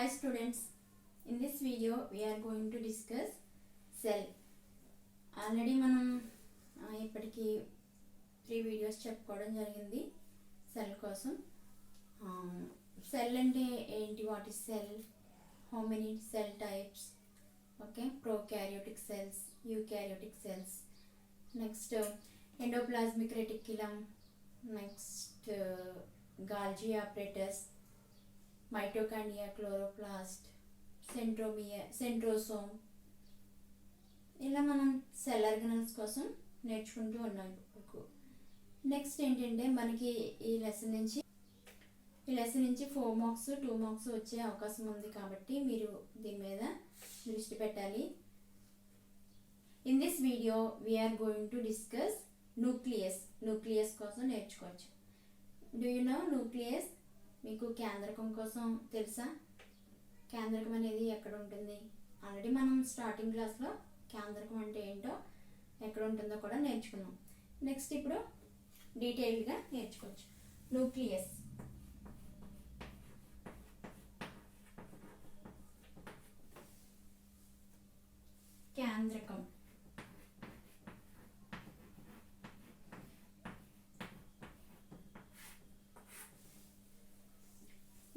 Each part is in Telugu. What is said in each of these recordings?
Hi students, in this video we are going to discuss cell. Already మనం ఇప్పటికి 3 వీడియోస్ చెప్పుకోవడం జరిగింది సెల్ కోసం. సెల్ అంటే ఏంటి, what is cell, how many cell types, okay, prokaryotic cells, eukaryotic cells, next endoplasmic reticulum, next Golgi apparatus, mitochondria, chloroplast, centrosome, ఇలా మనం సెల్ ఆర్గనల్స్ కోసం నేర్చుకుంటూ ఉన్నాం ఇప్పుడు. నెక్స్ట్ ఏంటంటే మనకి ఈ లెసన్ నుంచి 4 మార్క్స్ 2 మార్క్స్ వచ్చే అవకాశం ఉంది కాబట్టి మీరు దీని మీద దృష్టి పెట్టాలి. In this video we're going to discuss nucleus కోసం నేర్చుకోవచ్చు. Do you know nucleus? మీకు కేంద్రకం కోసం తెలుసా? కేంద్రకం అనేది ఎక్కడ ఉంటుంది? ఆల్రెడీ మనం స్టార్టింగ్ క్లాస్లో కేంద్రకం అంటే ఏంటో, ఎక్కడ ఉంటుందో కూడా నేర్చుకున్నాం. నెక్స్ట్ ఇప్పుడు డీటెయిల్డ్గా నేర్చుకోవచ్చు. న్యూక్లియస్ కేంద్రకం.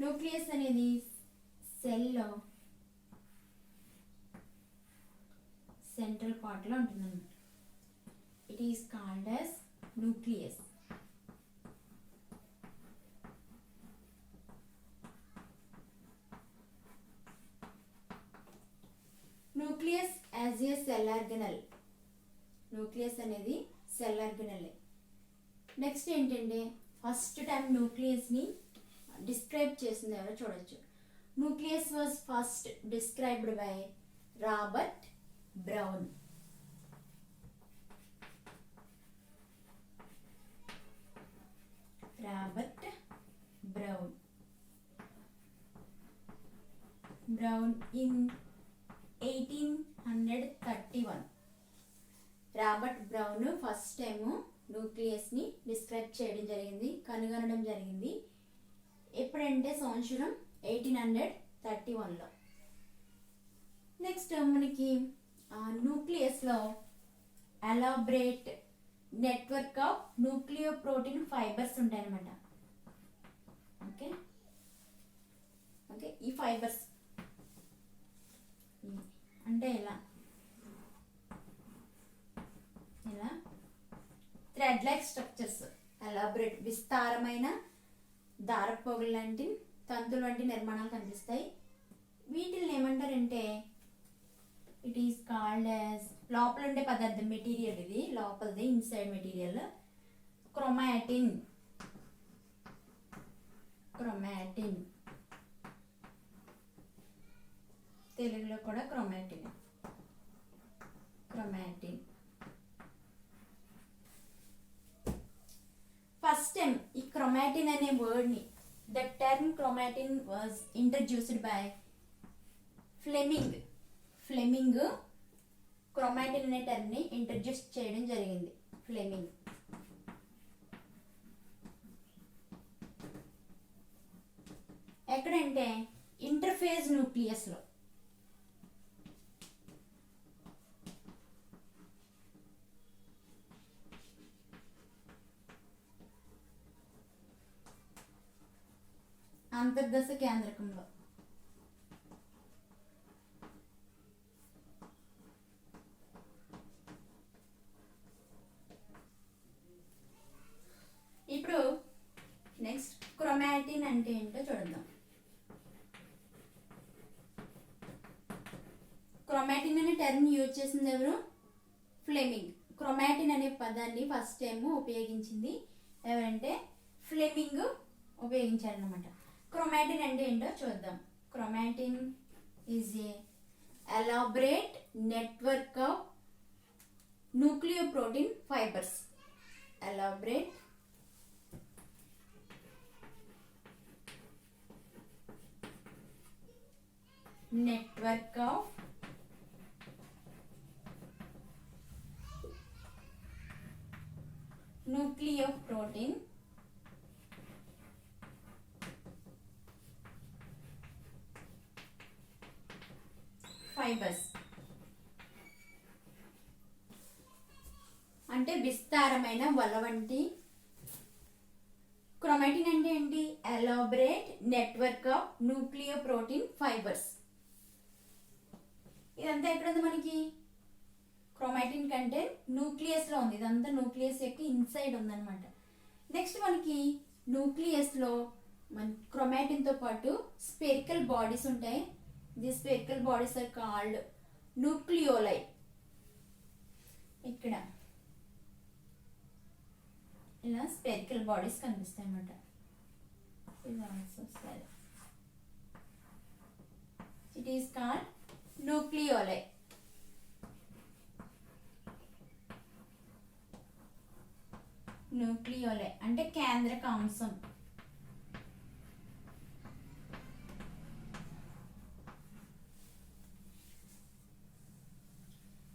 న్యూక్లియస్ అనేది సెల్లో సెంట్రల్ పార్ట్లో ఉంటుందన్నమాట. It is called as nucleus. Nucleus as a cell organelle. Nucleus అనేది సెల్ ఆర్గనల్. నెక్స్ట్ ఏంటంటే ఫస్ట్ టైం న్యూక్లియస్ని డిస్క్రైబ్ చేసింది ఎవరో చూడొచ్చు. Nucleus was first described by Robert Brown. Brown in 1831. Robert Brown first time న్యూక్లియస్ని డిస్క్రైబ్ చేయడం జరిగింది, కనుగొనడం జరిగింది. ఎప్పుడంటే సంవత్సరం 1831లో. నెక్స్ట్ మనకి న్యూక్లియస్లో elaborate network of nucleoprotein fibres ఉంటాయన్నమాట. ఓకే, ఈ ఫైబర్స్ అంటే ఇలా థ్రెడ్ లైక్ స్ట్రక్చర్స్, ఎలాబరేట్ విస్తారమైన దారపోగులు లాంటి తంతులు వంటి నిర్మాణాలు కనిపిస్తాయి. వీటిని ఏమంటారంటే ఇట్ ఈస్ కాల్డ్ యాజ్, లోపల ఉండే పదార్థం మెటీరియల్, ఇది లోపలది ఇన్సైడ్ మెటీరియల్, క్రోమాటిన్. తెలుగులో కూడా క్రోమాటిన్. ఫస్ట్ టైం ఈ క్రోమాటిన్ అనే వర్డ్ని, the term chromatin was introduced by Flemming. Chromatin అనే టర్మ్ని ఇంట్రడ్యూస్ చేయడం జరిగింది, ఫ్లెమింగ్. ఎక్కడంటే ఇంటర్ఫేజ్ న్యూక్లియస్లో. అంతర్దశ కేంద్రకంలో. ఇప్పుడు నెక్స్ట్ క్రోమాటిన్ అంటే ఏంటో చూద్దాం. క్రోమాటిన్ అనే టర్మ్ యూజ్ చేసింది ఎవరు? ఫ్లెమింగ్. క్రోమాటిన్ అనే పదాన్ని ఫస్ట్ టైం ఉపయోగించింది ఎవరంటే ఫ్లెమింగ్ ఉపయోగించారన్నమాట. క్రోమాటిన్ అంటే ఏంటో చూద్దాం. Chromatin is a elaborate network of nucleoprotein fibres. Elaborate network of nucleoprotein fibres అంటే విస్తారమైన వల వంటి. క్రోమాటిన్ అంటే ఏంటి? Elaborate network of nucleoprotein fibres. ఇదంతా ఎక్కడ ఉంది మనకి? క్రోమాటిన్ కంటే న్యూక్లియస్ లో ఉంది. ఇదంతా న్యూక్లియస్ యొక్క ఇన్సైడ్ ఉందన్నమాట. నెక్స్ట్ మనకి న్యూక్లియస్ లో మన క్రోమాటిన్ తో పాటు స్పెరికల్ బాడీస్ ఉంటాయి. The spherical bodies are called nucleoli. ఇక్కడ ఇలా స్పెరికల్ బాడీస్ కనిపిస్తాయి అన్నమాట. It is called nucleoli. Nucleoli అంటే కేంద్రకాంశం.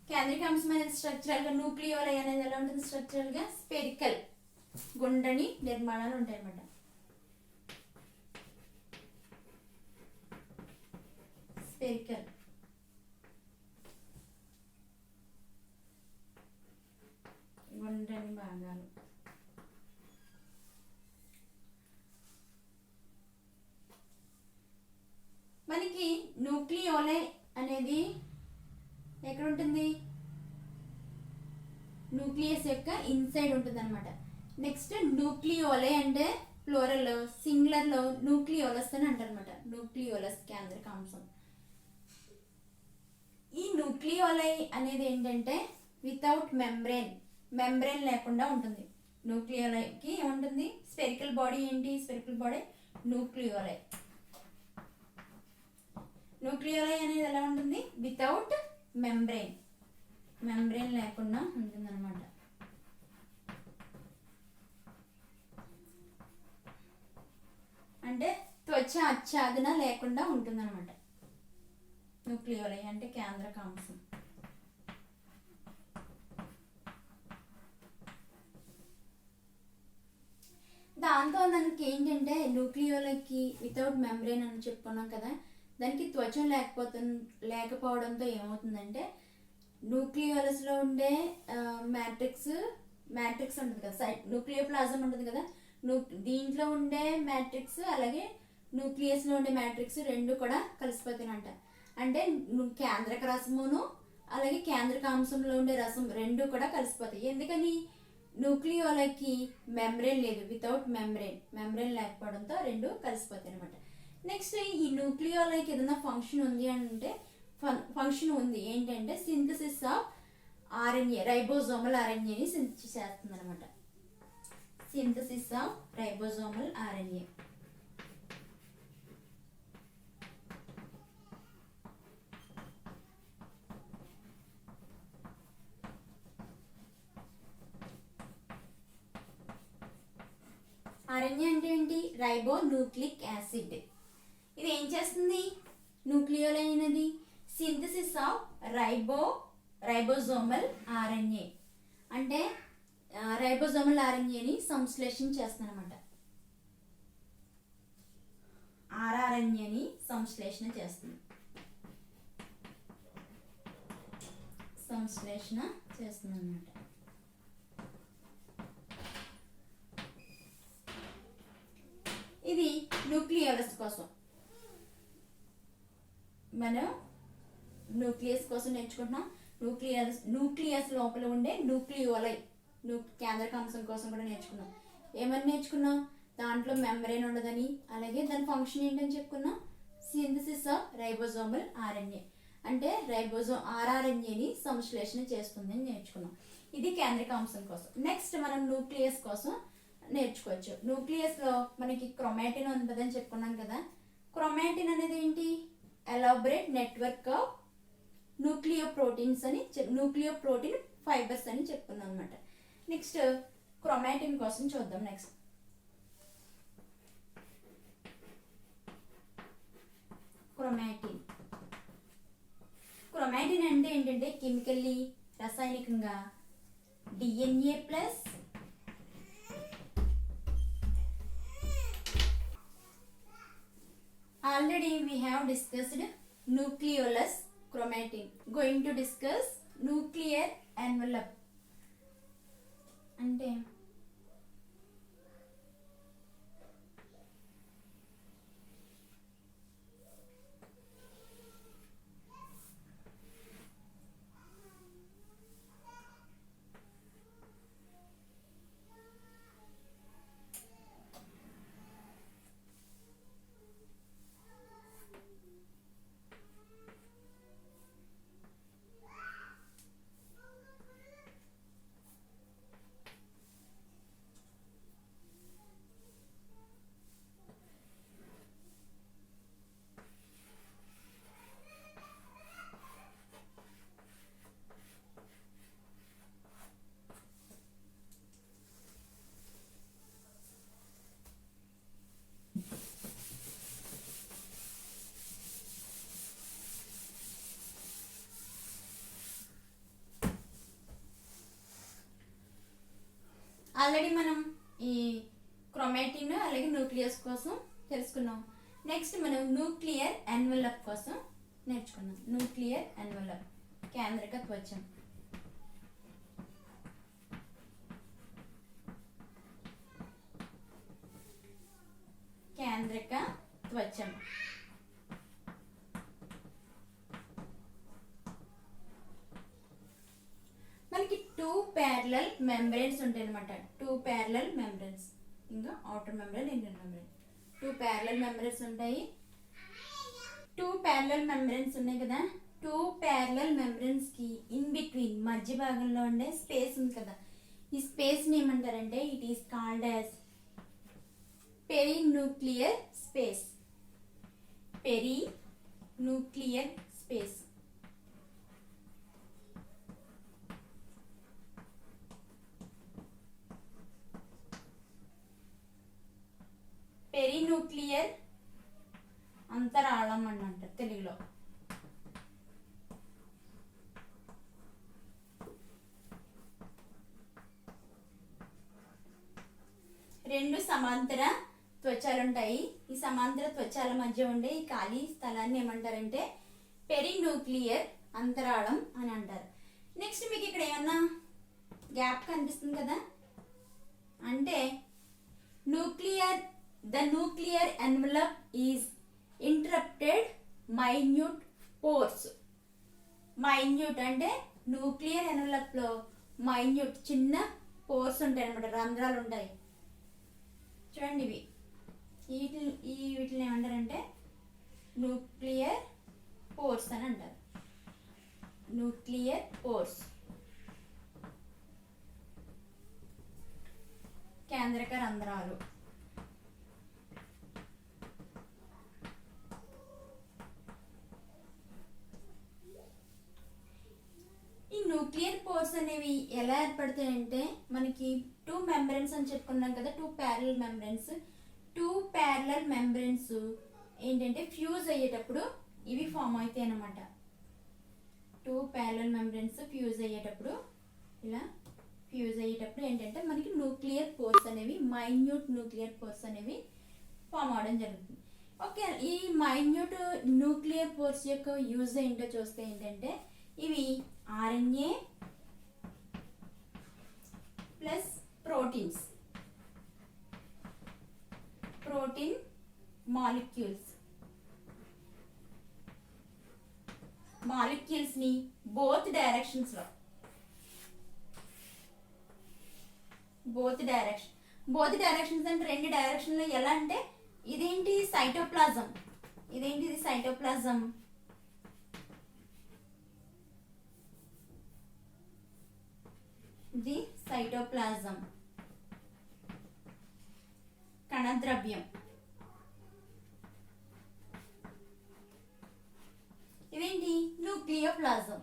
కేంద్రకాంశం అనేది స్ట్రక్చరల్ గా, న్యూక్లియోలై అనేది ఎలా ఉంటుంది? స్ట్రక్చరల్ గా స్పెరికల్ గుండ్రని నిర్మాణాలు ఉంటాయి అన్నమాట. స్పెరికల్ గుండ్రని భాగాలు. మనకి న్యూక్లియోలై అనేది ఎక్కడ ఉంటుంది? న్యూక్లియస్ యొక్క ఇన్సైడ్ ఉంటుంది అనమాట. నెక్స్ట్ న్యూక్లియోలై అంటే ప్లూరల్, సింగులర్ లో న్యూక్లియోలస్ అని అంటారు అనమాట. న్యూక్లియోలస్ కేంద్రకాంశం. ఈ న్యూక్లియోలై అనేది ఏంటంటే వితౌట్ మెంబ్రేన్, మెంబ్రేన్ లేకుండా ఉంటుంది. న్యూక్లియోలైకి ఏముంటుంది? Spherical body. ఏంటి స్పెరికల్ బాడీ? న్యూక్లియోలై. న్యూక్లియోలై అనేది ఎలా ఉంటుంది? వితౌట్ మెంబ్రేన్, మెంబ్రేన్ లేకుండా ఉంటుంది అనమాట. అంటే త్వచ ఆచ్ఛాదన లేకుండా ఉంటుంది అనమాట. న్యూక్లియోలై అంటే కేంద్రకాంశం. దాంతో దానికి ఏంటంటే న్యూక్లియోలైకి వితౌట్ మెంబ్రేన్ అని చెప్పుకున్నాం కదా, దానికి త్వచం లేకపోవడంతో ఏమవుతుందంటే న్యూక్లియోలస్ లో ఉండే మ్యాట్రిక్స్ ఉంటుంది కదా, న్యూక్లియోప్లాజం ఉంటుంది కదా, దీంట్లో ఉండే మ్యాట్రిక్స్ అలాగే న్యూక్లియస్ లో ఉండే మ్యాట్రిక్స్ రెండు కూడా కలిసిపోతాయంట. అంటే కేంద్రక రసమును అలాగే కేంద్రకాంశంలో ఉండే రసం రెండు కూడా కలిసిపోతాయి. ఎందుకని? న్యూక్లియోలైకి మెంబ్రేన్ లేదు. వితౌట్ మెంబ్రేన్ లేకపోవడంతో రెండు కలిసిపోతాయి అనమాట. నెక్స్ట్ ఈ న్యూక్లియోలైకి ఏదైనా ఫంక్షన్ ఉంది అంటే ఫంక్షన్ ఉంది. ఏంటంటే సింథసిస్ ఆఫ్ ఆర్ఎన్ఏ, రైబోజోమల్ ఆర్ఎన్ఏని సింథసిస్ చేస్తుంది అనమాట. Synthesis of ribosomal RNA. RNA అంటే ఏంటి? Ribo nucleic acid. ఇది ఏం చేస్తుంది? న్యూక్లియోలై అనేది సింథసిస్ ఆఫ్ రైబోజోమల్ ఆర్ఎన్ఏ అంటే రైబోజోమల్ ఆర్ఎన్ఏని సంశ్లేషణ చేస్తుంది అనమాట. ఆర్ఆర్ఎన్ఏని సంశ్లేషణ చేస్తుంది. అన్నమాట. ఇది న్యూక్లియోలస్ కోసం. మనం న్యూక్లియస్ కోసం నేర్చుకుంటున్నాం. న్యూక్లియస్ లోపల ఉండే న్యూక్లియోలై, కేంద్రకాంశం కోసం కూడా నేర్చుకున్నాం. ఏమని నేర్చుకున్నాం? దాంట్లో మెంబ్రేన్ ఉండదని, అలాగే దాని ఫంక్షన్ ఏంటని చెప్పుకున్నాం. సింథసిస్ ఆఫ్ రైబోజోమల్ ఆర్ఎన్ఏ అంటే ఆర్ఆర్ఎన్ఏని సంశ్లేషణ చేస్తుంది అని నేర్చుకున్నాం. ఇది కేంద్రకాంశం కోసం. నెక్స్ట్ మనం న్యూక్లియస్ కోసం నేర్చుకోవచ్చు. న్యూక్లియస్ లో మనకి క్రోమాటిన్ ఉంటుందని చెప్పుకున్నాం కదా. క్రోమాటిన్ అనేది ఏంటి? Elaborate network of nucleoprotein fibres అని చెప్పుకున్నాం అనమాట. నెక్స్ట్ క్రోమాటిన్ కోసం చూద్దాం. నెక్స్ట్ క్రోమాటిన్ అంటే ఏంటంటే కెమికల్లీ, రసాయనికంగా DNA plus already we have discussed nucleolus chromatin. Going to discuss nuclear envelope. అంటే ఆల్రెడీ మనం ఈ క్రోమాటిన్ అలాగే న్యూక్లియస్ కోసం తెలుసుకున్నాం. నెక్స్ట్ మనం న్యూక్లియర్ ఎన్వలప్ కోసం నేర్చుకున్నాం. న్యూక్లియర్ ఎన్వలప్ కేంద్రక త్వచం. కేంద్రక త్వచం మనకి 2 parallel membranes ఉంటాయి అన్నమాట. 2 parallel membranes, ఇంకా outer membrane, inner membrane. 2 parallel membranes ఉంటాయి. 2 parallel membranes ఉన్నాయి కదా. 2 parallel membranes కి ఇన్ బిట్వీన్ మధ్య భాగంలో ఉండే స్పేస్ ఉంది కదా, ఈ స్పేస్ ని ఏమంటారంటే it is called as perinuclear space. Perinuclear space. Perinuclear అంతరాళం అని అంటారు తెలుగులో. రెండు సమాంతర త్వచాలు ఉంటాయి. ఈ సమాంతర త్వచాల మధ్య ఉండే ఈ ఖాళీ స్థలాన్ని ఏమంటారంటే పెరిన్యూక్లియర్ అంతరాళం అని అంటారు. నెక్స్ట్ మీకు ఇక్కడ ఏమన్నా గ్యాప్ కనిపిస్తుంది కదా, అంటే the nuclear envelope is interrupted minute pores. Minute అంటే న్యూక్లియర్ ఎన్వలప్ లో మైన్యూట్ చిన్న పోర్స్ ఉంటాయి అన్నమాట, రంధ్రాలు ఉంటాయి చూడండి. వీటిని ఏమంటారంటే న్యూక్లియర్ పోర్స్ అని అంటారు. న్యూక్లియర్ పోర్స్, కేంద్రక రంధ్రాలు. న్యూక్లియర్ పోర్స్ అనేవి ఎలా ఏర్పడతాయంటే మనకి 2 మెంబ్రెన్స్ అని చెప్పుకున్నాం కదా, 2 ప్యారలల్ మెంబ్రెన్స్. 2 ప్యారలల్ మెంబ్రెన్స్ ఏంటంటే ఫ్యూజ్ అయ్యేటప్పుడు ఇవి ఫామ్ అవుతాయి అన్నమాట. 2 ప్యారలల్ మెంబ్రెన్స్ ఫ్యూజ్ అయ్యేటప్పుడు ఏంటంటే మనకి న్యూక్లియర్ పోర్స్ అనేవి, మైన్యూట్ న్యూక్లియర్ పోర్స్ అనేవి ఫామ్ అవడం జరుగుతుంది. ఓకే, ఈ మైన్యూట్ న్యూక్లియర్ పోర్స్ యొక్క యూజ్ ఏంటో చూస్తే ఏంటంటే ఇవి ఆర్ఎన్ఏ ప్లస్ ప్రోటీన్ మాలిక్యూల్స్ ని బోత్ డైరెక్షన్స్ అంటే 2 డైరెక్షన్లో. ఎలా అంటే ఇదేంటి సైటోప్లాజం, ఇది సైటోప్లాజం కణద్రవ్యం. ఇదేంటి న్యూక్లియోప్లాజం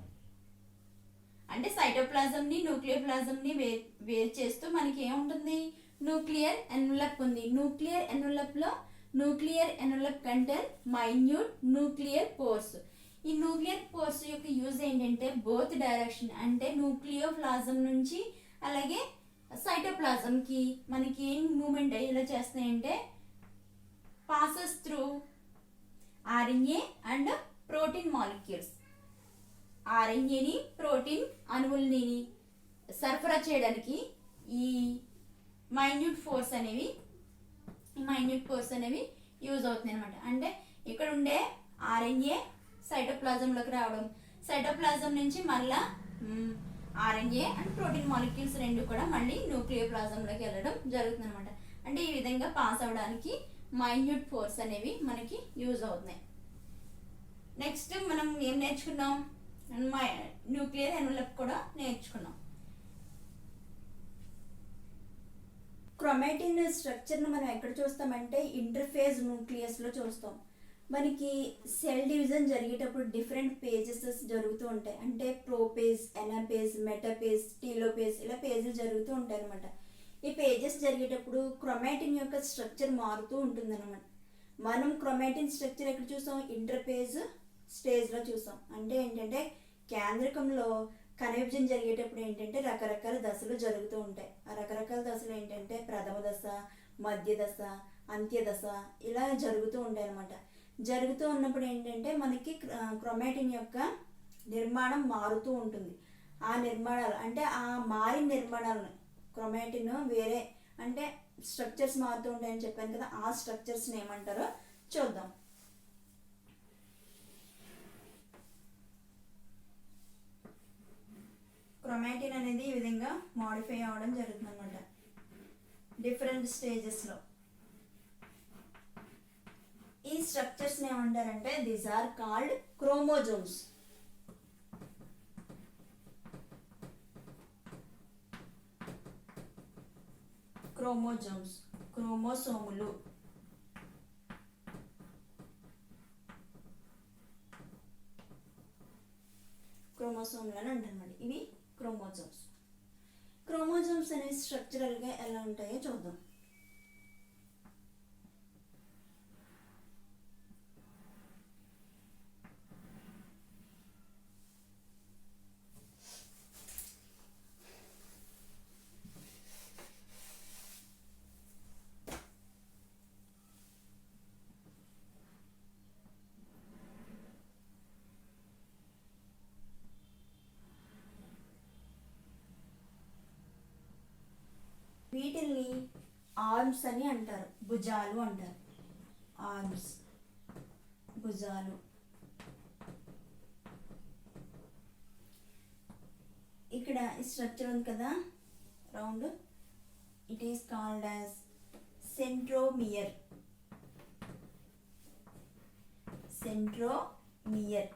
అంటే సైటోప్లాజం ని న్యూక్లియోప్లాజం ని వేరు చేస్తూ మనకి ఏముంటుంది, న్యూక్లియర్ ఎన్వలప్ ఉంది. Nuclear envelope contain minute nuclear pores. ఈ న్యూక్లియర్ పోర్స్ యొక్క యూజ్ ఏంటంటే బోత్ డైరెక్షన్, అంటే న్యూక్లియోప్లాజం నుంచి అలాగే సైటోప్లాజం కి మనకి ఏం మూమెంట్ అయ్యేలా చేస్తాయంటే passes through RNA and protein molecules. ఆర్ఎన్ఏని ప్రోటీన్ అణువుల్ని సరఫరా చేయడానికి ఈ మైన్యూట్ ఫోర్స్ అనేవి యూజ్ అవుతుంది అనమాట. అంటే ఇక్కడ ఉండే ఆర్ఎన్ఏ సైటోప్లాజంలోకి రావడం, సైటోప్లాజం నుంచి మళ్ళా ఆర్ఎన్ఏ అండ్ ప్రోటీన్ మాలిక్యూల్స్ రెండు కూడా మళ్ళీ న్యూక్లియోప్లాజంలోకి వెళ్ళడం జరుగుతుంది అనమాట. అంటే ఈ విధంగా పాస్ అవ్వడానికి మైన్యూట్ ఫోర్స్ అనేవి మనకి యూజ్ అవుతున్నాయి. నెక్స్ట్ మనం ఏం నేర్చుకున్నాం, న్యూక్లియర్ ఎన్వలప్ కూడా నేర్చుకున్నాం. క్రోమాటిన్ స్ట్రక్చర్ని మనం ఎక్కడ చూస్తామంటే ఇంటర్ఫేజ్ న్యూక్లియస్లో చూస్తాం. మనకి సెల్ డివిజన్ జరిగేటప్పుడు డిఫరెంట్ పేజెస్ జరుగుతూ ఉంటాయి. అంటే ప్రోపేజ్, ఎనాపేజ్, మెటాపేజ్, టీలోపేజ్ ఇలా పేజీలు జరుగుతూ ఉంటాయి అనమాట. ఈ పేజెస్ జరిగేటప్పుడు క్రోమాటిన్ యొక్క స్ట్రక్చర్ మారుతూ ఉంటుంది అనమాట. మనం క్రోమాటిన్ స్ట్రక్చర్ ఎక్కడ చూసాం, ఇంటర్ఫేజ్ స్టేజ్లో చూసాం. అంటే ఏంటంటే కేంద్రకంలో కణవిభజన జరిగేటప్పుడు ఏంటంటే రకరకాల దశలు జరుగుతూ ఉంటాయి. ఆ రకరకాల దశలు ఏంటంటే ప్రథమ దశ, మధ్య దశ, అంత్య దశ ఇలా జరుగుతూ ఉంటాయి అన్నమాట. జరుగుతూ ఉన్నప్పుడు ఏంటంటే మనకి క్రోమాటిన్ యొక్క నిర్మాణం మారుతూ ఉంటుంది. ఆ నిర్మాణాలు అంటే ఆ మారిన నిర్మాణాలను క్రోమాటిన్ వేరే అంటే స్ట్రక్చర్స్ మారుతూ ఉంటాయని చెప్పాను కదా, ఆ స్ట్రక్చర్స్ని ఏమంటారో చూద్దాం. క్రోమాటిన్ అనేది ఈ విధంగా మాడిఫై అవ్వడం జరుగుతుంది అనమాట డిఫరెంట్ స్టేజెస్లో. ఈ స్ట్రక్చర్స్ని ఏమంటారంటే దీస్ ఆర్ కాల్డ్ క్రోమోజోమ్స్. క్రోమోసోములు. క్రోమోసోములు అని అంటారన్నమాట. ఇవి క్రోమోజోమ్స్ అనేవి స్ట్రక్చరల్గా ఎలా ఉంటాయో చూద్దాం. వీటిల్ని ఆర్మ్స్ అని అంటారు, భుజాలు అంటారు. ఆర్మ్స్, భుజాలు. ఇక్కడ ఈ స్ట్రక్చర్ ఉంది కదా round, it is called as centromere. Centromere.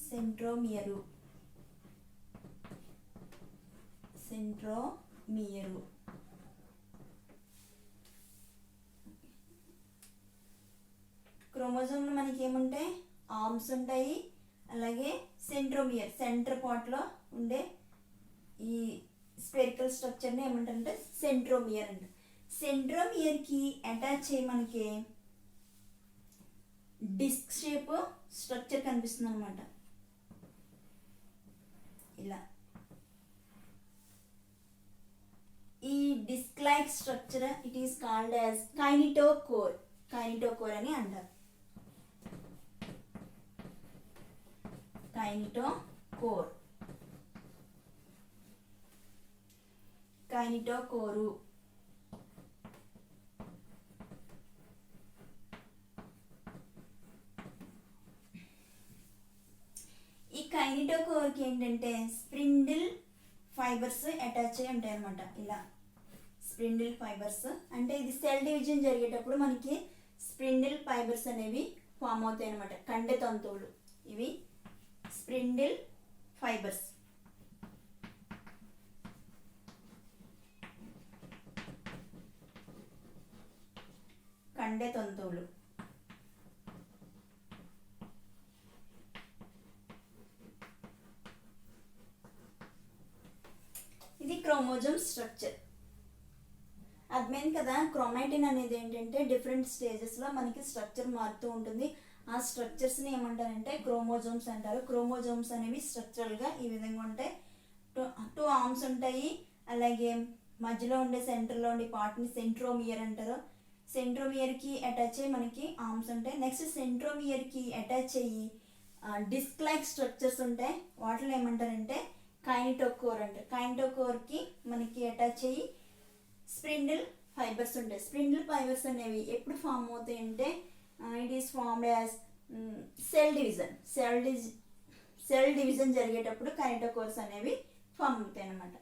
Centromere. క్రోమోజోమ్లో మనకి ఏముంటాయి, ఆర్మ్స్ ఉంటాయి, అలాగే సెంట్రోమియర్ సెంటర్ పార్ట్లో ఉండే ఈ స్పెరికల్ స్ట్రక్చర్ని ఏమంటారంటే సెంట్రోమియర్ అంట. సెంట్రోమియర్కి అటాచ్ అయ్యి మనకి డిస్క్ షేప్ స్ట్రక్చర్ కనిపిస్తుంది అనమాట. ఇలా ఈ disc like structure it is called as kinetochore. Kinetochore అని అంటారు. కైనిటోకోరు. ఈ కైనిటోకోర్కి ఏంటంటే స్ప్రిండిల్ ఫైబర్స్ అటాచ్ అయ్యి ఉంటాయి అనమాట. ఇలా స్ప్రిండిల్ ఫైబర్స్ అంటే ఇది సెల్ డివిజన్ జరిగేటప్పుడు మనకి స్ప్రిండిల్ ఫైబర్స్ అనేవి ఫామ్ అవుతాయి అనమాట. కండె తంతువులు ఇవి స్ప్రిండిల్ ఫైబర్స్. కండె తంతువులు. ఇది క్రోమోజోమ్ స్ట్రక్చర్. అర్థమైంది కదా. క్రోమాటిన్ అనేది ఏంటంటే డిఫరెంట్ స్టేజెస్లో మనకి స్ట్రక్చర్ మారుతూ ఉంటుంది. ఆ స్ట్రక్చర్స్ని ఏమంటారంటే క్రోమోజోమ్స్ అంటారు. క్రోమోజోమ్స్ అనేవి స్ట్రక్చరల్గా ఈ విధంగా ఉంటాయి. టూ ఆర్మ్స్ ఉంటాయి, అలాగే మధ్యలో ఉండే సెంటర్లో ఉండే పార్ట్ని సెంట్రోమియర్ అంటారు. సెంట్రోమియర్కి అటాచ్ అయ్యి మనకి ఆర్మ్స్ ఉంటాయి. నెక్స్ట్ సెంట్రోమియర్కి అటాచ్ అయ్యి డిస్క్ లైక్ స్ట్రక్చర్స్ ఉంటాయి. వాటిలో ఏమంటారంటే కైనటోకోర్ అంటారు. కైనటోకోర్కి మనకి అటాచ్ అయ్యి స్ప్రిండిల్ ఫైబర్స్ ఉంటాయి. స్ప్రిండిల్ ఫైబర్స్ అనేవి ఎప్పుడు ఫామ్ అవుతాయి అంటే it is formed as cell division జరిగేటప్పుడు కైనటోకోర్స్ అనేవి ఫామ్ అవుతాయి అన్నమాట.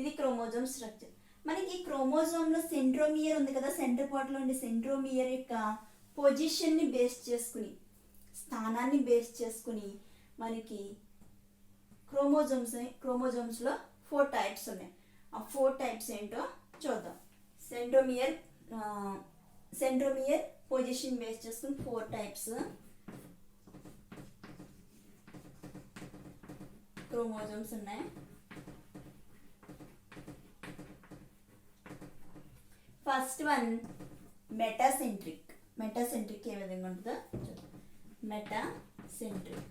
ఇది క్రోమోజోమ్ స్ట్రక్చర్. మనకి క్రోమోజోమ్లో సెంట్రోమియర్ ఉంది కదా, సెంటర్ పార్ట్లో ఉండే సెంట్రోమియర్ యొక్క పొజిషన్ని బేస్ చేసుకుని, స్థానాన్ని బేస్ చేసుకుని మనకి క్రోమోజోమ్స్లో 4 టైప్స్ ఉన్నాయి. ఆ 4 టైప్స్ ఏంటో చూద్దాం. సెంట్రోమియర్ పొజిషన్ బేస్ చేసుకుని 4 టైప్స్ క్రోమోజోమ్స్ ఉన్నాయి. First one metacentric. మెటాసెంట్రిక్ ఏ విధంగా ఉంటుందో చూద్దాం. మెటాసెంట్రిక్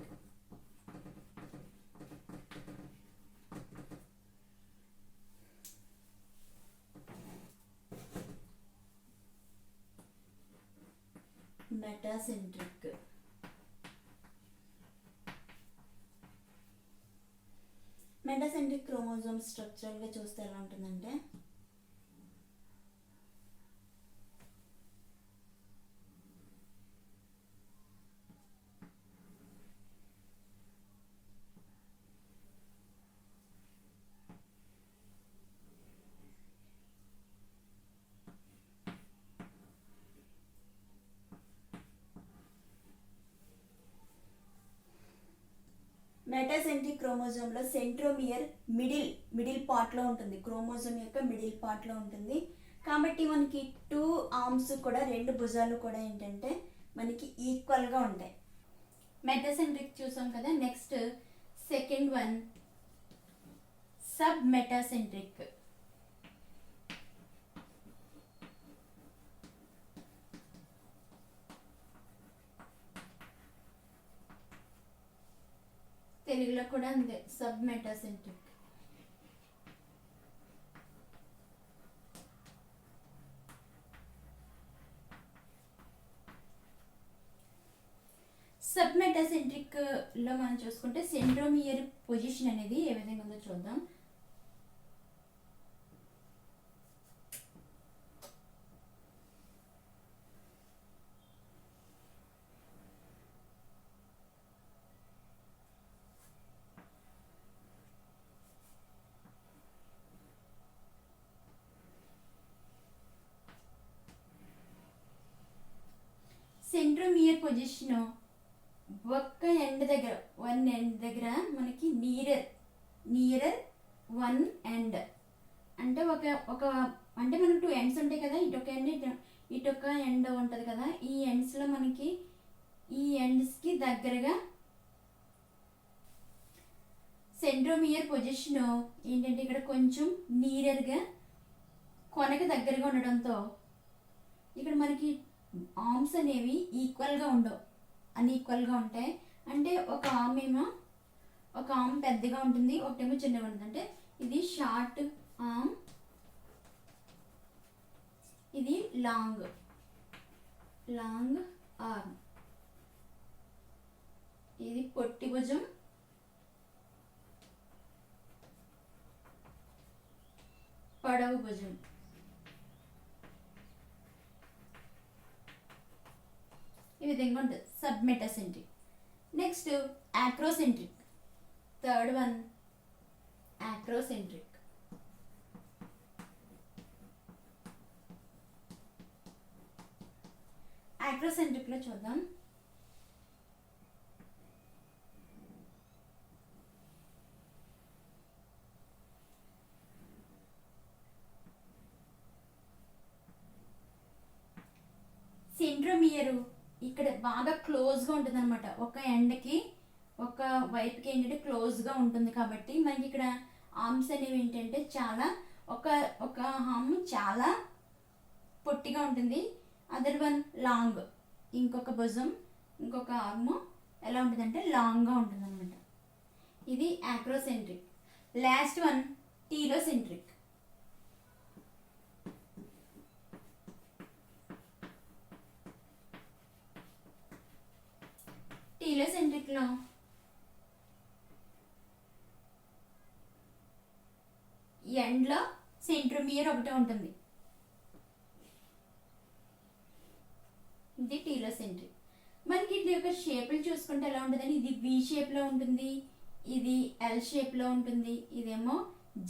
మెటాసెంట్రిక్ క్రోమోజోమ్ స్ట్రక్చరల్గా చూస్తే ఎలా ఉంటుందంటే మెటాసెంట్రిక్ క్రోమోజోమ్లో సెంట్రోమియర్ మిడిల్ పార్ట్లో ఉంటుంది. క్రోమోజోమ్ యొక్క మిడిల్ పార్ట్లో ఉంటుంది. కాబట్టి మనకి 2 ఆర్మ్స్ కూడా, 2 భుజాలు కూడా ఏంటంటే మనకి ఈక్వల్గా ఉంటాయి. మెటాసెంట్రిక్ చూసాం కదా. Next second one sub metacentric. తెలుగులో కూడా అంతే, సబ్ మెటాసెంట్రిక్. సబ్ మెటాసెంట్రిక్ లో మనం చూసుకుంటే సెంట్రోమియర్ పొజిషన్ అనేది ఏ విధంగా ఉందో చూద్దాం. సెంట్రోమియర్ పొజిషన్ ఒక్క ఎండ్ దగ్గర, 1 ఎండ్ దగ్గర మనకి నియరర్ 1 ఎండ్ అంటే ఒక అంటే మనకు 2 ఎండ్స్ ఉంటాయి కదా, ఇటొక ఎండ్ ఇటొక ఎండ్ ఉంటుంది కదా. ఈ ఎండ్స్లో మనకి ఈ ఎండ్స్కి దగ్గరగా సెంట్రోమియర్ పొజిషన్ ఏంటంటే ఇక్కడ కొంచెం నీరర్గా కొనకి దగ్గరగా ఉండడంతో ఇక్కడ మనకి ఆర్మ్స్ అనేవి ఈక్వల్గా ఉండవు, అన్ఈక్వల్గా ఉంటాయి. అంటే ఒక ఆర్మ్ పెద్దగా ఉంటుంది, ఒకటేమో చిన్నగా ఉంటుంది. అంటే ఇది షార్ట్ ఆర్మ్, ఇది లాంగ్ ఆర్మ్. ఇది పొట్టి భుజం, పొడవు భుజం. ఈ విధంగా ఉంటుంది sub metacentric. Next acrocentric. Third one acrocentric. యాక్రోసెంట్రిక్లో చూద్దాం. సెంట్రోమియర్ ఇక్కడ బాగా క్లోజ్గా ఉంటుంది అనమాట. ఒక ఎండ్కి ఒక వైపుకి ఏంటంటే క్లోజ్గా ఉంటుంది. కాబట్టి మనకి ఇక్కడ ఆర్మ్స్ అనేవి ఏంటంటే చాలా ఒక ఆర్మ్ చాలా పొట్టిగా ఉంటుంది, అదర్ వన్ లాంగ్. ఇంకొక భుజం, ఇంకొక ఆర్మ్ ఎలా ఉంటుందంటే లాంగ్గా ఉంటుంది అనమాట. ఇది యాక్రోసెంట్రిక్. Last one టీలోసెంట్రిక్. టీలోసెంట్రిక్లో ఎండ్లో సెంట్రోమియర్ ఒకటే ఉంటుంది. ఇది టీలోసెంట్రిక్. మనకి ఇది యొక్క షేపులు చూసుకుంటే ఎలా ఉంటుందని, ఇది వి షేప్లో ఉంటుంది, ఇది ఎల్ షేప్లో ఉంటుంది, ఇదేమో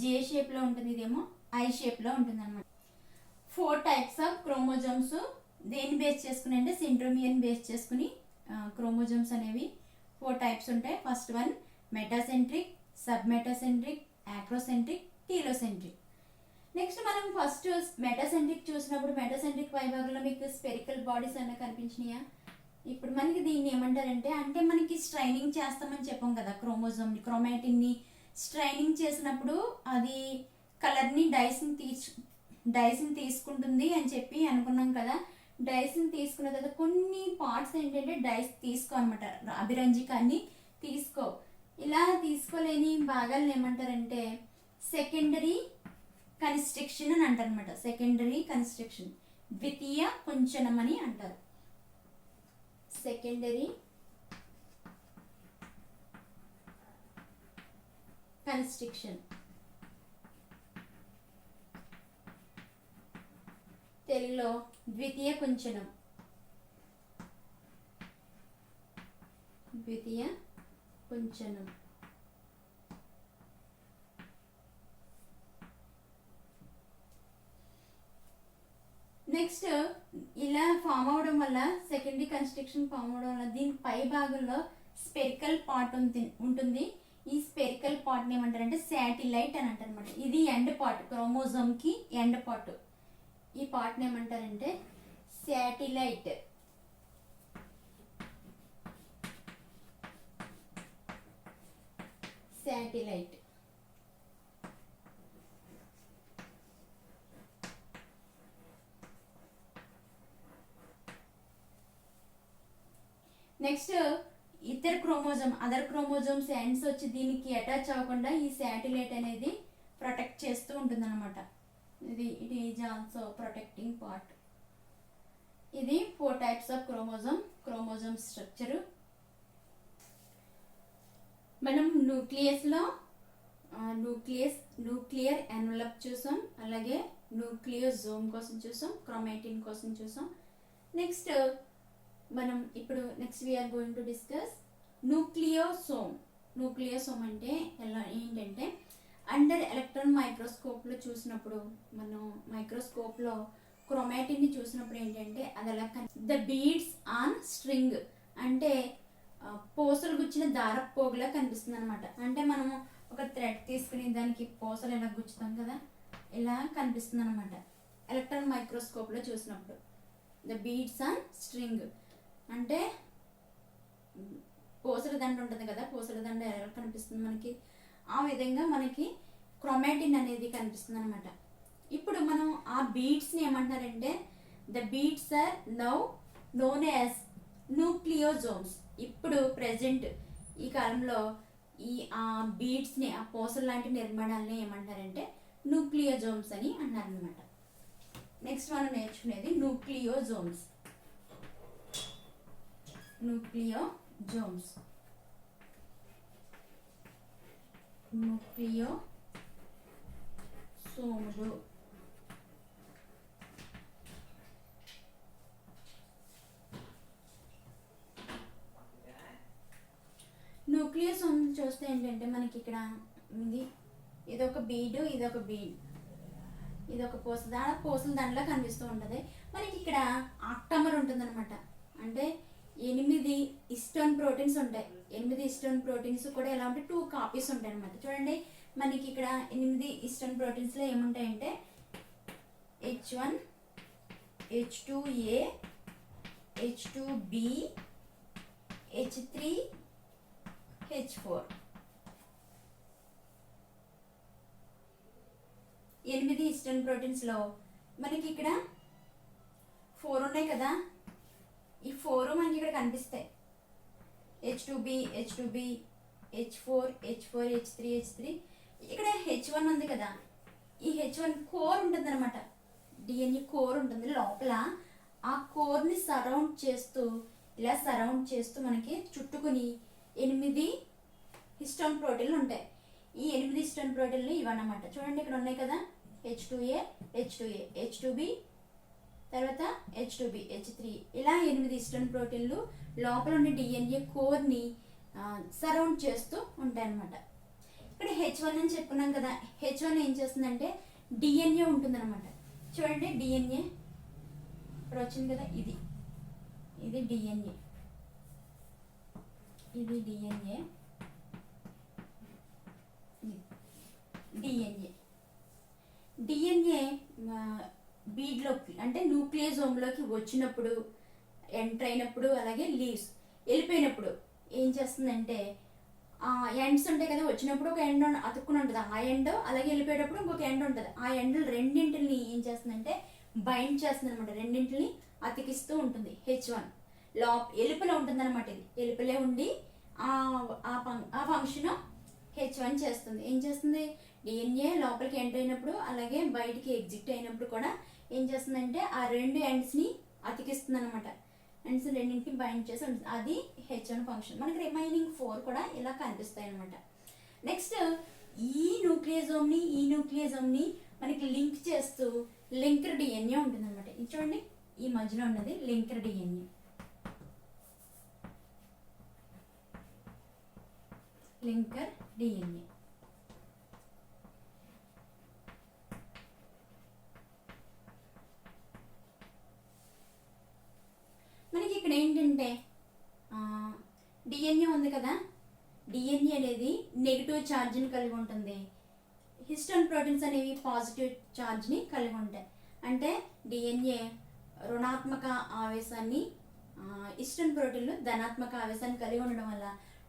జే షేప్లో ఉంటుంది, ఇదేమో ఐ షేప్లో ఉంటుంది అనమాట. 4 టైప్స్ ఆఫ్ క్రోమోజోమ్స్ దేన్ని బేస్ చేసుకుని అంటే సెంట్రోమియర్ని బేస్ చేసుకుని క్రోమోజోమ్స్ అనేవి 4 టైప్స్ ఉంటాయి. First one metacentric, sub metacentric, acrocentric, telocentric. Next మనం ఫస్ట్ మెటాసెంట్రిక్ చూసినప్పుడు మెటాసెంట్రిక్ వైభాగంలో మీకు స్పెరికల్ బాడీస్ అన్న కనిపించినాయా? ఇప్పుడు మనకి దీన్ని ఏమంటారంటే, అంటే మనకి స్ట్రైనింగ్ చేస్తామని చెప్పాం కదా, క్రోమోజోమ్ని క్రోమాటిన్ని స్ట్రైనింగ్ చేసినప్పుడు అది కలర్ని డైస్ని తీసుకుంటుంది అని చెప్పి అనుకున్నాం కదా. డైస్ని తీసుకున్న తర్వాత కొన్ని పార్ట్స్ ఏంటంటే డైస్ తీసుకో అనమాట, అభిరంజికాన్ని తీసుకో. ఇలా తీసుకోలేని భాగాలను ఏమంటారంటే సెకండరీ కన్స్ట్రక్షన్ అని అంటారు అనమాట. సెకండరీ కన్స్ట్రక్షన్, ద్వితీయ కుంచనం అని అంటారు. సెకండరీ కన్స్ట్రక్షన్, తెలుగులో ద్వితీయ కుంచనం. ద్వితీయ కుంచనం. నెక్స్ట్ ఇలా ఫామ్ అవడం వల్ల, సెకండరీ కన్స్ట్రక్షన్ ఫామ్ అవడం వల్ల దీని పై భాగంలో స్పెరికల్ పార్ట్ ఉంటుంది. ఈ స్పెరికల్ పార్ట్ని ఏమంటారంటే శాటిలైట్ అని అంటారు అనమాట. ఇది ఎండ్ పార్ట్, క్రోమోజోమ్కి ఎండ్ పార్ట్. ఈ పార్ట్ని ఏమంటారంటే శాటిలైట్. శాటిలైట్. నెక్స్ట్ ఇతర క్రోమోజోమ్, అదర్ క్రోమోజోమ్స్ ఎండ్స్ వచ్చి దీనికి అటాచ్ అవ్వకుండా ఈ శాటిలైట్ అనేది ప్రొటెక్ట్ చేస్తూ ఉంటుంది అనమాట. It is also protecting part. ఇది 4 టైప్స్ ఆఫ్ క్రోమోజోమ్ స్ట్రక్చరు. మనం న్యూక్లియర్ ఎన్వలప్ చూసాం, అలాగే న్యూక్లియోజోమ్ కోసం చూసాం, క్రోమాటిన్ కోసం చూసాం. నెక్స్ట్ మనం ఇప్పుడు next we are going to discuss nucleosome. Nucleosome అంటే ఏంటంటే అండర్ ఎలక్ట్రాన్ మైక్రోస్కోప్లో చూసినప్పుడు, మనం మైక్రోస్కోప్లో క్రోమాటిన్ని చూసినప్పుడు ఏంటంటే అది ఎలా ద బీడ్స్ ఆన్ స్ట్రింగ్, అంటే పూసలు గుచ్చిన దారపు పోగులా కనిపిస్తుంది అనమాట. అంటే మనము ఒక థ్రెడ్ తీసుకుని దానికి పూసలు ఎలా గుచ్చుతాం కదా, ఇలా కనిపిస్తుంది అనమాట ఎలక్ట్రాన్ మైక్రోస్కోప్లో చూసినప్పుడు. ద బీడ్స్ ఆన్ స్ట్రింగ్ అంటే పూసల దండ ఉంటుంది కదా, పూసల దండ ఎలా కనిపిస్తుంది మనకి, ఆ విధంగా మనకి క్రోమాటిన్ అనేది కనిపిస్తుంది అనమాట. ఇప్పుడు మనం ఆ బీడ్స్ని ఏమంటారంటే the beads are now known as nucleosomes. ఇప్పుడు ప్రెజెంట్ ఈ కాలంలో ఆ బీడ్స్ని, ఆ పూసల లాంటి నిర్మాణాలని ఏమంటారంటే న్యూక్లియోజోమ్స్ అని అన్నారనమాట. నెక్స్ట్ మనం నేర్చుకునేది న్యూక్లియోజోమ్స్. న్యూక్లియోజోమ్స్ న్యూక్లియోసోములు. న్యూక్లియోసోమ్ చూస్తే ఏంటంటే మనకి ఇక్కడ ఇదొక బీడ్, ఇదొక బీడ్, ఇదొక పూసల దాంట్లో కనిపిస్తూ ఉంటుంది. మనకి ఇక్కడ ఆక్టామర్ ఉంటుంది అనమాట. అంటే 8 హిస్టోన్ ప్రోటీన్స్ ఉంటాయి. 8 హిస్టోన్ ప్రోటీన్స్ కూడా ఎలా ఉంటాయి, 2 కాపీస్ ఉంటాయి అనమాట. చూడండి మనకి ఇక్కడ 8 histone ప్రోటీన్స్లో ఏముంటాయంటే H1, H2A, H2B, H3, H4. 8 histone ప్రోటీన్స్లో మనకి ఇక్కడ 4 ఉన్నాయి కదా, ఈ 4 మనకి ఇక్కడ కనిపిస్తాయి. H2B, H2B, H4, H4, H3, H3. ఇక్కడ H1 ఉంది కదా, ఈ H1 కోర్ ఉంటుంది అనమాట. DNA కోర్ ఉంటుంది లోపల. ఆ కోర్ని సరౌండ్ చేస్తూ ఇలా సరౌండ్ చేస్తూ మనకి చుట్టుకుని 8 హిస్టోన్ ప్రోటీన్లు ఉంటాయి. ఈ 8 హిస్టోన్ ప్రోటీన్లు ఇవన్నమాట. చూడండి ఇక్కడ ఉన్నాయి కదా, H2A, H2A, H2B, తర్వాత H2B, H3, ఇలా 8 హిస్టోన్ ప్రోటీన్లు లోపల ఉండే DNA కోర్ని సరౌండ్ చేస్తూ ఉంటాయి అన్నమాట. ఇక్కడ H1 అని చెప్పుకున్నాం కదా, H1 ఏం చేస్తుందంటే DNA ఉంటుందన్నమాట. చూడండి DNA ఇక్కడ వచ్చింది కదా, ఇది DNA, ఇది DNA, DNA బీడ్లోకి అంటే న్యూక్లియోజోమ్లోకి వచ్చినప్పుడు, ఎంటర్ అయినప్పుడు, అలాగే లీవ్స్ వెళ్ళిపోయినప్పుడు ఏం చేస్తుందంటే ఎండ్స్ ఉంటాయి కదా, వచ్చినప్పుడు ఒక ఎండ్ అతుక్కుని ఉంటుంది, ఆ ఎండ్, అలాగే వెళ్ళిపోయేటప్పుడు ఇంకొక ఎండ్ ఉంటుంది. ఆ ఎండ్లు రెండింటిని ఏం చేస్తుందంటే బైండ్ చేస్తుంది అనమాట, రెండింటిని అతికిస్తూ ఉంటుంది. H1 ఎలుపలో ఉంటుంది అనమాట, ఇది ఎలుపలే ఉండి ఆ ఫంక్షన్ H1 చేస్తుంది. ఏం చేస్తుంది, DNA లోపలికి ఎంటర్ అయినప్పుడు అలాగే బయటికి ఎగ్జిట్ అయినప్పుడు కూడా ఏం చేస్తుందంటే ఆ రెండు ఎండ్స్ని అతికిస్తుంది అనమాట. ఎండ్స్ రెండింటిని బైండ్ చేసి ఉంటుంది, అది H1 ఫంక్షన్. మనకి రిమైనింగ్ 4 కూడా ఇలా కనిపిస్తాయి అనమాట. నెక్స్ట్ ఈ న్యూక్లియోజోమ్ని మనకి లింక్ చేస్తూ లింకర్ DNA ఉంటుంది అనమాట. ఇది చూడండి, ఈ మధ్యలో ఉన్నది లింకర్ DNA. లింకర్ DNA మనకి ఇక్కడ ఏంటంటే DNA ఉంది కదా, DNA అనేది నెగిటివ్ ఛార్జ్ని కలిగి ఉంటుంది. హిస్టోన్ ప్రోటీన్స్ అనేవి పాజిటివ్ ఛార్జ్ని కలిగి ఉంటాయి. అంటే DNA రుణాత్మక ఆవేశాన్ని, హిస్టోన్ ప్రోటీన్లు ధనాత్మక ఆవేశాన్ని కలిగి ఉండడం వల్ల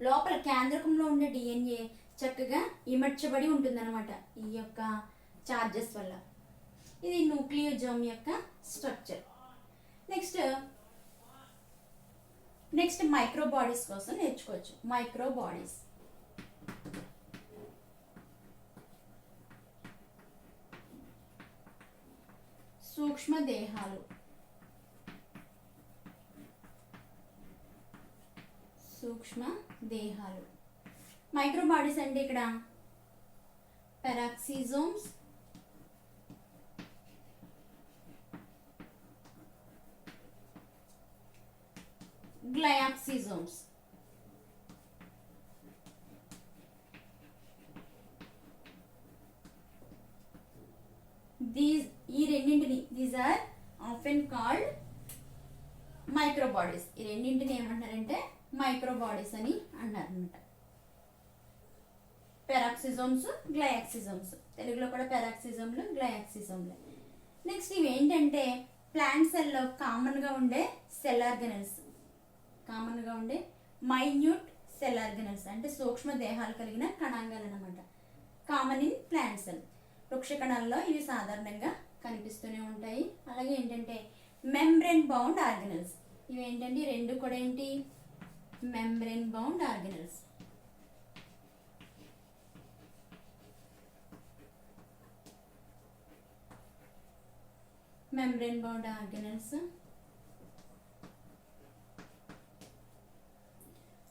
లోపల కేంద్రకంలో ఉండే DNA చక్కగా ఇమర్చబడి ఉంటుందన్నమాట ఈ యొక్క ఛార్జెస్ వల్ల. ఇది న్యూక్లియోజోమ్ యొక్క స్ట్రక్చర్. నెక్స్ట్ మైక్రో బాడీస్ కోసం నేర్చుకోవచ్చు. మైక్రో బాడీస్ సూక్ష్మ దేహాలు. మైక్రో బాడీస్ అంటే ఇక్కడ పెరాక్సిజోమ్స్, గ్లయాక్సిజోమ్స్. ఈ రెండింటిని these are often called micro bodies. ఈ రెండింటిని ఏమంటారంటే మైక్రో బాడీస్ అని అన్నారు అనమాట. పెరాక్సిజోమ్స్, గ్లయాక్సిజోమ్స్, తెలుగులో కూడా పెరాక్సిజోమ్లు, గ్లయాక్సిజోమ్లు. నెక్స్ట్ ఇవి ఏంటంటే ప్లాంట్ సెల్లో కామన్గా ఉండే cell organelles, minute cell organelles అంటే సూక్ష్మ దేహాలు కలిగిన కణాంగాలు అనమాట. Common in plant cell. వృక్ష కణాల్లో ఇవి సాధారణంగా కనిపిస్తూనే ఉంటాయి. అలాగే ఏంటంటే మెంబ్రేన్ బౌండ్ ఆర్గనల్స్. ఇవి ఏంటంటే రెండు కూడా ఏంటి, membrane bound organelles. Membrane bound organelles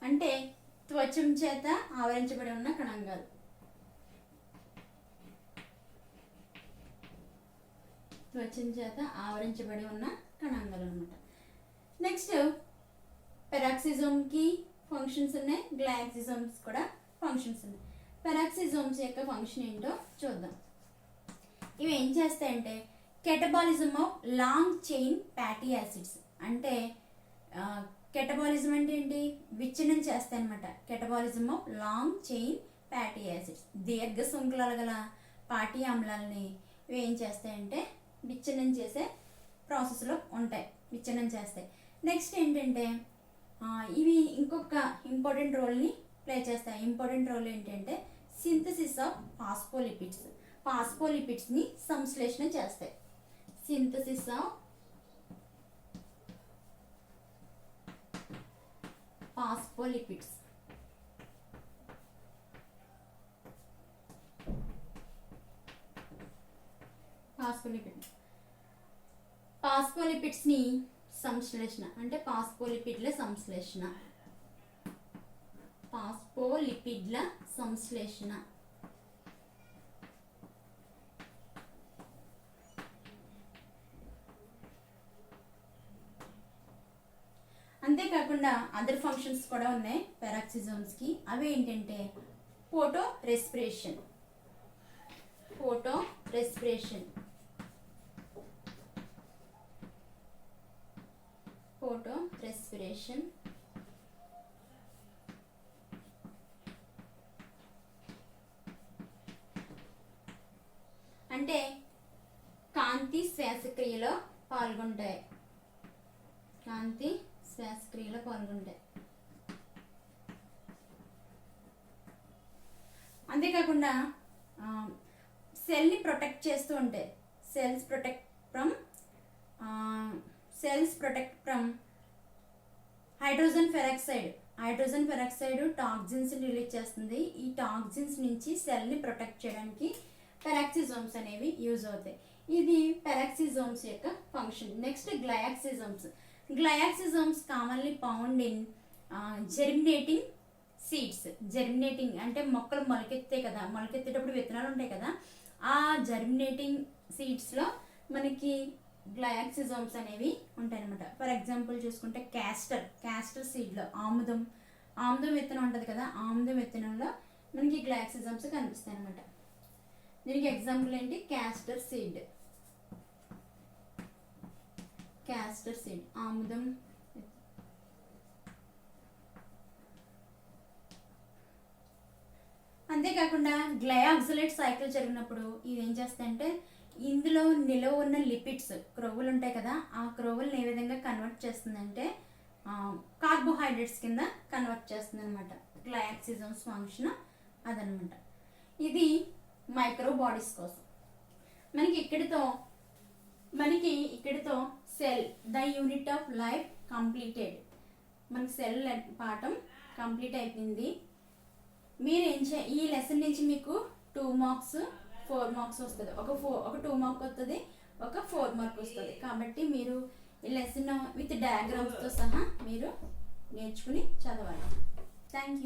అంటే త్వచం చేత ఆవరించబడి ఉన్న కణాంగాలు. అనమాట. నెక్స్ట్ పెరాక్సిజోమ్కి ఫంక్షన్స్ ఉన్నాయి, గ్లయాక్సిజోమ్స్ కూడా ఫంక్షన్స్ ఉన్నాయి. పెరాక్సిజోమ్స్ యొక్క ఫంక్షన్ ఏంటో చూద్దాం. ఇవి ఏం చేస్తాయంటే catabolism of long chain fatty acids. అంటే కెటబాలిజం అంటే ఏంటి, విచ్ఛిన్నం చేస్తాయి అనమాట. Catabolism of long chain fatty acids, దీర్ఘ శృంఖలాలు గల పాటీ ఆమ్లాలని ఇవి ఏం చేస్తాయంటే విచ్ఛిన్నం చేసే ప్రాసెస్లో ఉంటాయి, విచ్ఛిన్నం చేస్తాయి. నెక్స్ట్ ఏంటంటే ఇవి ఇంకొక ఇంపార్టెంట్ రోల్ని ప్లే చేస్తాయి. ఇంపార్టెంట్ రోల్ ఏంటంటే సింథసిస్ ఆఫ్ ఫాస్ఫోలిపిడ్స్ని సంశ్లేషణ చేస్తాయి. Synthesis of phospholipids. ఫాస్ఫోలిపిడ్స్ని సంశ్లేషణ అంటే పాస్పోలిపిడ్ల సంశ్లేషణ. పాస్పోలిపిడ్ల సంశ్లేషణ. అంతేకాకుండా అదర్ ఫంక్షన్స్ కూడా ఉన్నాయి పెరాక్సిజోమ్స్కి. అవి ఏంటంటే photo respiration. Photo respiration. Photo respiration. అంటే కాంతి శ్వాసక్రియలో పాల్గొంటాయి. కాంతి శ్వాసక్రియలో పాల్గొంటాయి. అంతేకాకుండా సెల్ని ప్రొటెక్ట్ చేస్తూ ఉంటాయి. Cells protect from hydrogen peroxide. Hydrogen peroxide toxins release చేస్తుంది. ఈ టాక్సిన్స్ నుంచి సెల్ని ప్రొటెక్ట్ చేయడానికి పెరాక్సిజోమ్స్ అనేవి యూజ్ అవుతాయి. ఇది పెరాక్సిజోమ్స్ యొక్క function. Next glyoxysomes. Glyoxysomes commonly found in germinating seeds. Germinating అంటే మొక్కలు మొలకెత్తాయి కదా, మొలకెత్తేటప్పుడు విత్తనాలు ఉంటాయి కదా, ఆ జెర్మినేటింగ్ సీడ్స్లో మనకి గ్లయాక్సిజోమ్స్ అనేవి ఉంటాయి అనమాట. ఫర్ ఎగ్జాంపుల్ చూసుకుంటే క్యాస్టర్ సీడ్లో ఆముదం విత్తనం ఉంటుంది కదా, ఆముదం విత్తనంలో మనకి గ్లయాక్సిజోమ్స్ కనిపిస్తాయి అనమాట. దీనికి ఎగ్జాంపుల్ ఏంటి? క్యాస్టర్ సీడ్, ఆముదం. అంతేకాకుండా గ్లయాక్సిలేట్ సైకిల్ జరిగినప్పుడు ఇది ఏం చేస్తాయంటే ఇందులో నిలవ ఉన్న లిపిడ్స్, క్రొవ్వులు ఉంటాయి కదా, ఆ క్రొవ్వులను ఏ విధంగా కన్వర్ట్ చేస్తుందంటే కార్బోహైడ్రేట్స్ కింద కన్వర్ట్ చేస్తుంది అనమాట. గ్లయాక్సిజోమ్స్ ఫంక్షన్ అదనమాట. ఇది మైక్రో బాడీస్ కోసం. మనకి ఇక్కడితో cell the unit of life completed. మనకి సెల్ పాఠం కంప్లీట్ అయిపోయింది. మీరు ఈ లెసన్ నుంచి మీకు 2 మార్క్స్ 4 మార్క్స్ వస్తుంది. ఒక 2 మార్క్ వస్తుంది, ఒక 4 మార్క్ వస్తుంది. కాబట్టి మీరు ఈ లెసన్ విత్ డయాగ్రామ్స్తో సహా మీరు నేర్చుకుని చదవాలి. Thank you.